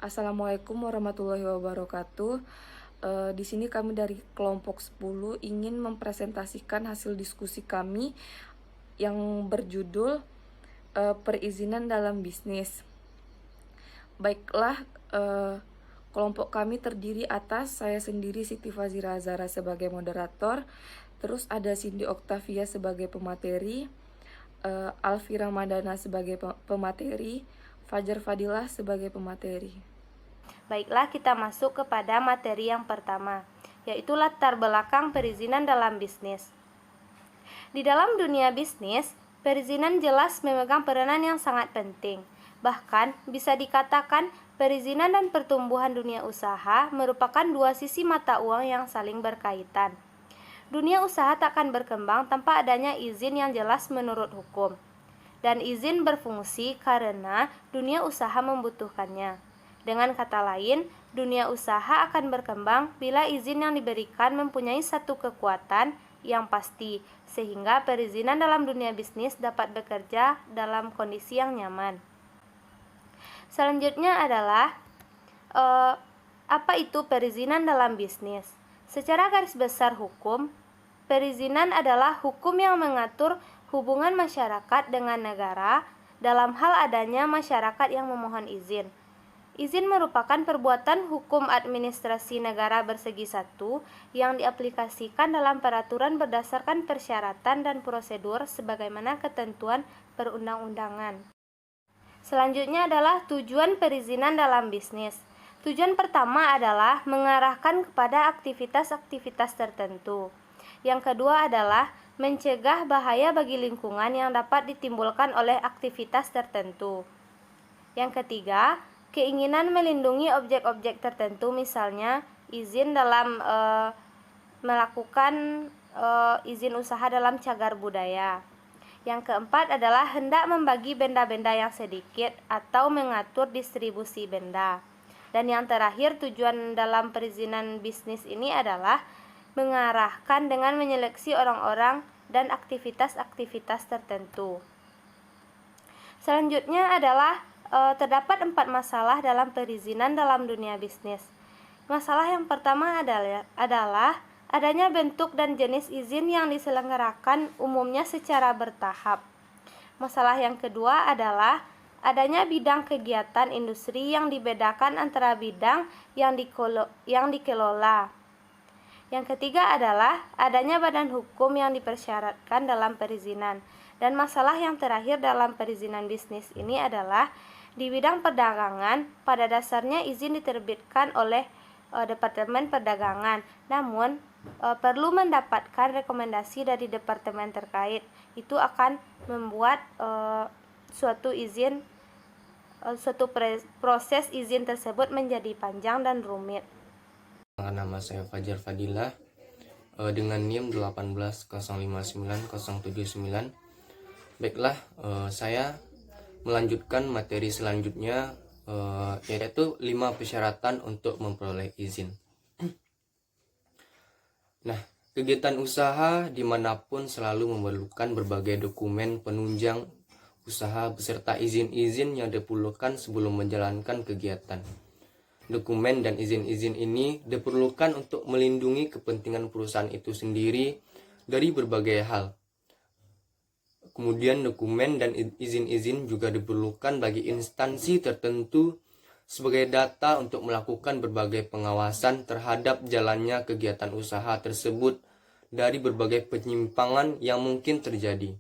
Assalamualaikum warahmatullahi wabarakatuh. Di sini kami dari kelompok 10 ingin mempresentasikan hasil diskusi kami yang berjudul perizinan dalam bisnis. Baiklah, kelompok kami terdiri atas saya sendiri Siti Fazira Azara sebagai moderator, terus ada Cindy Octavia sebagai pemateri, Alfi Ramadana sebagai pemateri, Fajar Fadilah sebagai pemateri. Baiklah, kita masuk kepada materi yang pertama, yaitu latar belakang perizinan dalam bisnis. Di dalam dunia bisnis, perizinan jelas memegang peranan yang sangat penting. Bahkan, bisa dikatakan perizinan dan pertumbuhan dunia usaha merupakan dua sisi mata uang yang saling berkaitan. Dunia usaha tak akan berkembang tanpa adanya izin yang jelas menurut hukum. Dan izin berfungsi karena dunia usaha membutuhkannya. Dengan kata lain, dunia usaha akan berkembang bila izin yang diberikan mempunyai satu kekuatan yang pasti, sehingga perizinan dalam dunia bisnis dapat bekerja dalam kondisi yang nyaman. Selanjutnya adalah apa itu perizinan dalam bisnis? Secara garis besar hukum, perizinan adalah hukum yang mengatur hubungan masyarakat dengan negara dalam hal adanya masyarakat yang memohon izin. Izin merupakan perbuatan hukum administrasi negara bersegi satu yang diaplikasikan dalam peraturan berdasarkan persyaratan dan prosedur sebagaimana ketentuan perundang-undangan. Selanjutnya adalah tujuan perizinan dalam bisnis. Tujuan pertama adalah mengarahkan kepada aktivitas-aktivitas tertentu. Yang kedua adalah mencegah bahaya bagi lingkungan yang dapat ditimbulkan oleh aktivitas tertentu. Yang ketiga, keinginan melindungi objek-objek tertentu, misalnya izin dalam melakukan izin usaha dalam cagar budaya. Yang keempat adalah hendak membagi benda-benda yang sedikit atau mengatur distribusi benda. Dan yang terakhir, tujuan dalam perizinan bisnis ini adalah mengarahkan dengan menyeleksi orang-orang dan aktivitas-aktivitas tertentu. Selanjutnya adalah terdapat 4 masalah dalam perizinan dalam dunia bisnis. Masalah yang pertama adalah adanya bentuk dan jenis izin yang diselenggarakan umumnya secara bertahap. Masalah yang kedua adalah adanya bidang kegiatan industri yang dibedakan antara bidang yang dikelola. Yang ketiga adalah adanya badan hukum yang dipersyaratkan dalam perizinan. Dan masalah yang terakhir dalam perizinan bisnis ini adalah di bidang perdagangan, pada dasarnya izin diterbitkan oleh Departemen Perdagangan, namun perlu mendapatkan rekomendasi dari departemen terkait. Itu akan membuat suatu proses izin tersebut menjadi panjang dan rumit. Nama saya Fajar Fadilah dengan NIM 180590079. Baiklah, saya melanjutkan materi selanjutnya, yaitu 5 persyaratan untuk memperoleh izin. Nah, kegiatan usaha dimanapun selalu memerlukan berbagai dokumen penunjang usaha beserta izin-izin yang diperlukan sebelum menjalankan kegiatan. Dokumen dan izin-izin ini diperlukan untuk melindungi kepentingan perusahaan itu sendiri dari berbagai hal. Kemudian dokumen dan izin-izin juga diperlukan bagi instansi tertentu sebagai data untuk melakukan berbagai pengawasan terhadap jalannya kegiatan usaha tersebut dari berbagai penyimpangan yang mungkin terjadi.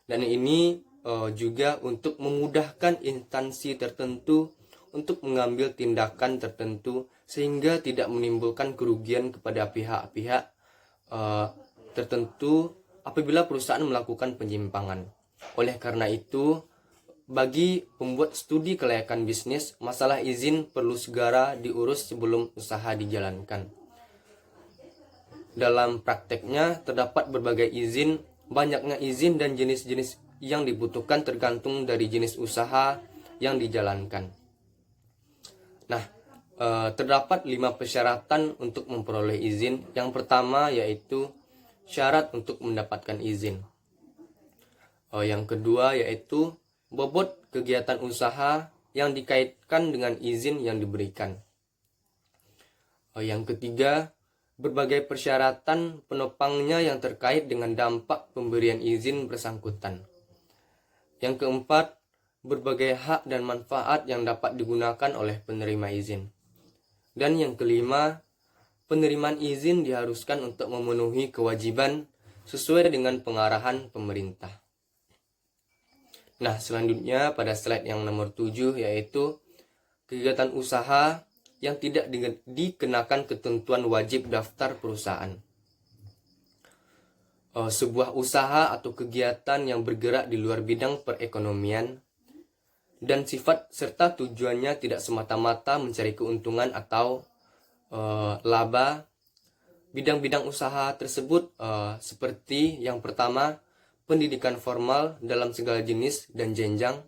Dan ini juga untuk memudahkan instansi tertentu untuk mengambil tindakan tertentu sehingga tidak menimbulkan kerugian kepada pihak-pihak tertentu apabila perusahaan melakukan penyimpangan. Oleh karena itu, bagi pembuat studi kelayakan bisnis, masalah izin perlu segera diurus sebelum usaha dijalankan. Dalam prakteknya, terdapat berbagai izin. Banyaknya izin dan jenis-jenis yang dibutuhkan tergantung dari jenis usaha yang dijalankan. Nah, terdapat 5 persyaratan untuk memperoleh izin. Yang pertama yaitu syarat untuk mendapatkan izin. Yang kedua yaitu bobot kegiatan usaha yang dikaitkan dengan izin yang diberikan. Yang ketiga, berbagai persyaratan penopangnya yang terkait dengan dampak pemberian izin bersangkutan. Yang keempat, berbagai hak dan manfaat yang dapat digunakan oleh penerima izin. Dan yang kelima, penerimaan izin diharuskan untuk memenuhi kewajiban sesuai dengan pengarahan pemerintah. Nah, selanjutnya pada slide yang nomor 7 yaitu kegiatan usaha yang tidak dikenakan ketentuan wajib daftar perusahaan. Sebuah usaha atau kegiatan yang bergerak di luar bidang perekonomian dan sifat serta tujuannya tidak semata-mata mencari keuntungan atau laba. Bidang-bidang usaha tersebut seperti yang pertama, pendidikan formal dalam segala jenis dan jenjang.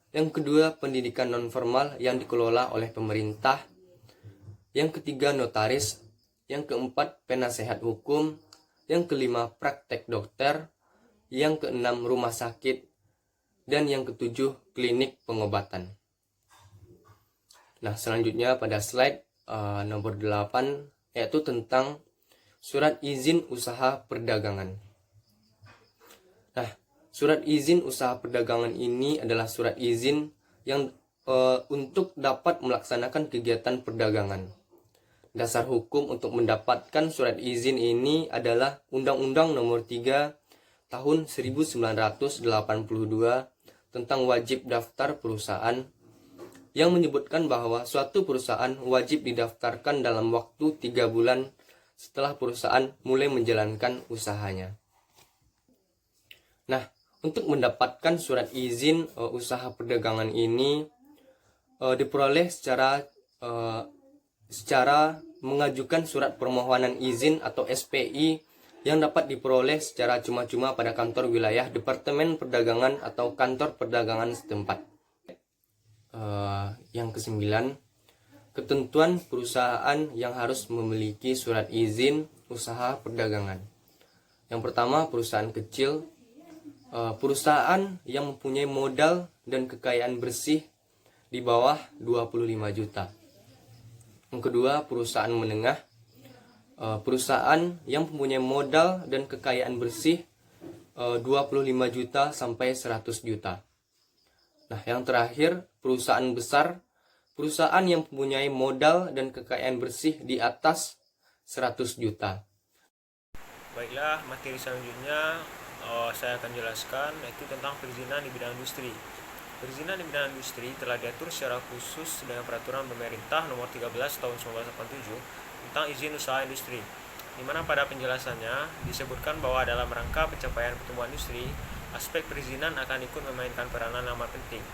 Yang kedua, pendidikan non-formal yang dikelola oleh pemerintah. Yang ketiga, notaris. Yang keempat, penasehat hukum. Yang kelima, praktek dokter. Yang keenam, rumah sakit. Dan yang ketujuh, klinik pengobatan. Nah, selanjutnya pada slide nomor 8, yaitu tentang surat izin usaha perdagangan. Nah, surat izin usaha perdagangan ini adalah surat izin yang untuk dapat melaksanakan kegiatan perdagangan. Dasar hukum untuk mendapatkan surat izin ini adalah Undang-Undang Nomor 3 Tahun 1982 tentang wajib daftar perusahaan yang menyebutkan bahwa suatu perusahaan wajib didaftarkan dalam waktu 3 bulan setelah perusahaan mulai menjalankan usahanya. Nah, untuk mendapatkan surat izin usaha perdagangan ini diperoleh secara mengajukan surat permohonan izin atau SPI yang dapat diperoleh secara cuma-cuma pada kantor wilayah Departemen Perdagangan atau kantor perdagangan setempat. Yang kesembilan, ketentuan perusahaan yang harus memiliki surat izin usaha perdagangan. Yang pertama, perusahaan kecil. Perusahaan yang mempunyai modal dan kekayaan bersih di bawah 25 juta. Yang kedua, perusahaan menengah. Perusahaan yang mempunyai modal dan kekayaan bersih 25 juta sampai 100 juta. Nah, yang terakhir, perusahaan besar. Perusahaan yang mempunyai modal dan kekayaan bersih di atas 100 juta. Baiklah, materi selanjutnya saya akan jelaskan yaitu tentang perizinan di bidang industri. Perizinan di bidang industri telah diatur secara khusus dengan peraturan pemerintah nomor 13 tahun 1987 tentang izin usaha industri, di mana pada penjelasannya disebutkan bahwa dalam rangka pencapaian pertumbuhan industri, aspek perizinan akan ikut memainkan peranan yang amat penting.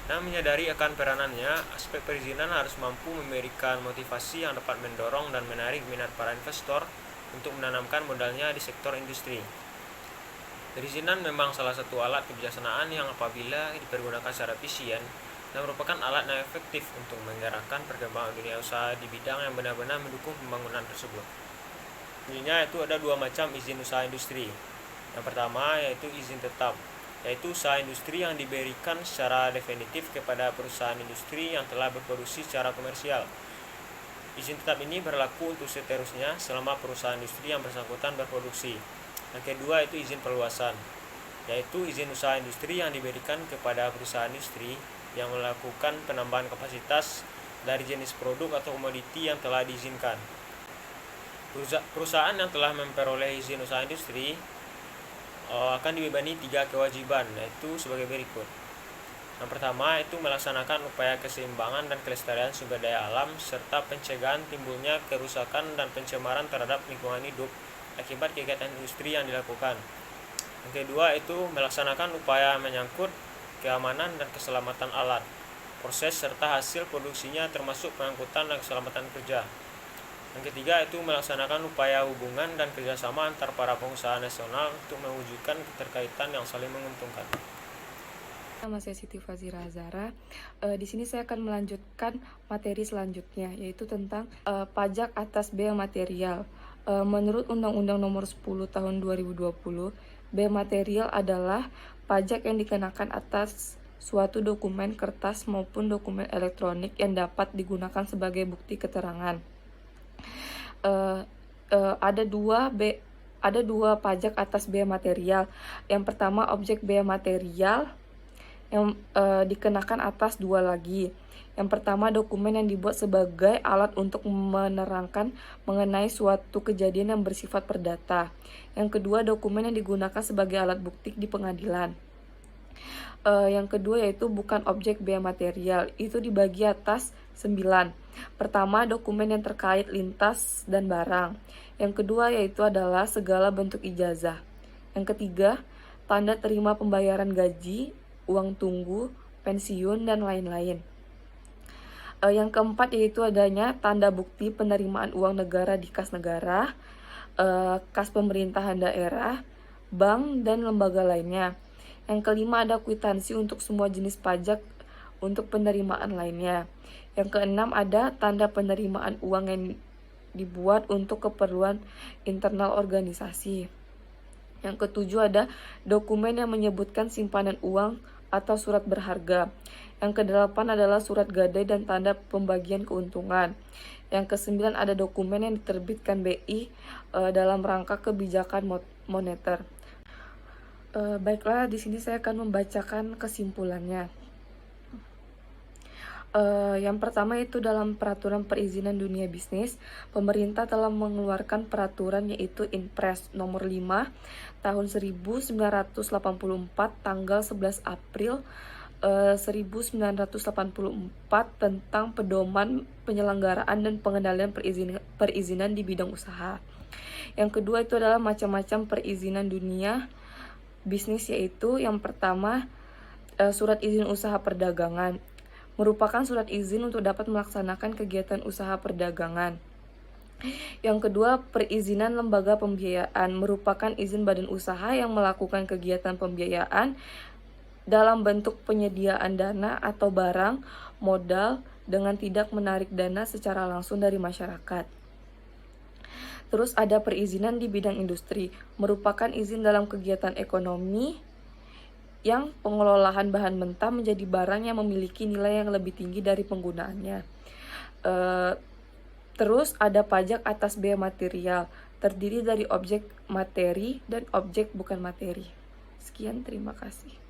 Dan menyadari akan peranannya, aspek perizinan harus mampu memberikan motivasi yang dapat mendorong dan menarik minat para investor untuk menanamkan modalnya di sektor industri. Perizinan memang salah satu alat kebijaksanaan yang apabila dipergunakan secara efisien dan merupakan alat yang efektif untuk menggerakkan perkembangan dunia usaha di bidang yang benar-benar mendukung pembangunan tersebut. Intinya itu ada dua macam izin usaha industri. Yang pertama yaitu izin tetap, yaitu usaha industri yang diberikan secara definitif kepada perusahaan industri yang telah berproduksi secara komersial. Izin tetap ini berlaku untuk seterusnya selama perusahaan industri yang bersangkutan berproduksi. Yang kedua itu izin perluasan, yaitu izin usaha industri yang diberikan kepada perusahaan industri yang melakukan penambahan kapasitas dari jenis produk atau komoditi yang telah diizinkan. Perusahaan yang telah memperoleh izin usaha industri akan dibebani 3 kewajiban, yaitu sebagai berikut. Yang pertama itu melaksanakan upaya keseimbangan dan kelestarian sumber daya alam serta pencegahan timbulnya kerusakan dan pencemaran terhadap lingkungan hidup akibat kegiatan industri yang dilakukan. Yang kedua itu melaksanakan upaya menyangkut keamanan dan keselamatan alat, proses serta hasil produksinya termasuk pengangkutan dan keselamatan kerja. Yang ketiga itu melaksanakan upaya hubungan dan kerjasama antar para pengusaha nasional untuk mewujudkan keterkaitan yang saling menguntungkan. Nama saya Siti Fazira Zara. Di sini saya akan melanjutkan materi selanjutnya, yaitu tentang pajak atas bea material. Menurut Undang-Undang Nomor 10 Tahun 2020, bea material adalah pajak yang dikenakan atas suatu dokumen kertas maupun dokumen elektronik yang dapat digunakan sebagai bukti keterangan. Ada dua pajak atas biaya material. Yang pertama, objek biaya material yang dikenakan atas dua lagi. Yang pertama, dokumen yang dibuat sebagai alat untuk menerangkan mengenai suatu kejadian yang bersifat perdata. Yang kedua, dokumen yang digunakan sebagai alat bukti di pengadilan. Yang kedua yaitu bukan objek biaya material, itu dibagi atas 9. Pertama, dokumen yang terkait lintas dan barang. Yang kedua yaitu adalah segala bentuk ijazah. Yang ketiga, tanda terima pembayaran gaji, uang tunggu, pensiun, dan lain-lain. Yang keempat yaitu adanya tanda bukti penerimaan uang negara di kas negara, kas pemerintahan daerah, bank, dan lembaga lainnya. Yang kelima ada kwitansi untuk semua jenis pajak untuk penerimaan lainnya. Yang keenam ada tanda penerimaan uang yang dibuat untuk keperluan internal organisasi. Yang ketujuh ada dokumen yang menyebutkan simpanan uang atau surat berharga. Yang kedelapan adalah surat gadai dan tanda pembagian keuntungan. Yang kesembilan ada dokumen yang diterbitkan BI dalam rangka kebijakan moneter. Baiklah, di sini saya akan membacakan kesimpulannya. Yang pertama itu dalam peraturan perizinan dunia bisnis, pemerintah telah mengeluarkan peraturan yaitu Inpres nomor 5 tahun 1984 tanggal 11 April 1984 tentang pedoman penyelenggaraan dan pengendalian perizinan di bidang usaha. Yang kedua itu adalah macam-macam perizinan dunia bisnis, yaitu yang pertama surat izin usaha perdagangan, merupakan surat izin untuk dapat melaksanakan kegiatan usaha perdagangan. Yang kedua, perizinan lembaga pembiayaan, merupakan izin badan usaha yang melakukan kegiatan pembiayaan dalam bentuk penyediaan dana atau barang modal dengan tidak menarik dana secara langsung dari masyarakat. Terus ada perizinan di bidang industri, merupakan izin dalam kegiatan ekonomi yang pengelolaan bahan mentah menjadi barang yang memiliki nilai yang lebih tinggi dari penggunaannya. Terus ada pajak atas biaya material, terdiri dari objek materi dan objek bukan materi. Sekian, terima kasih.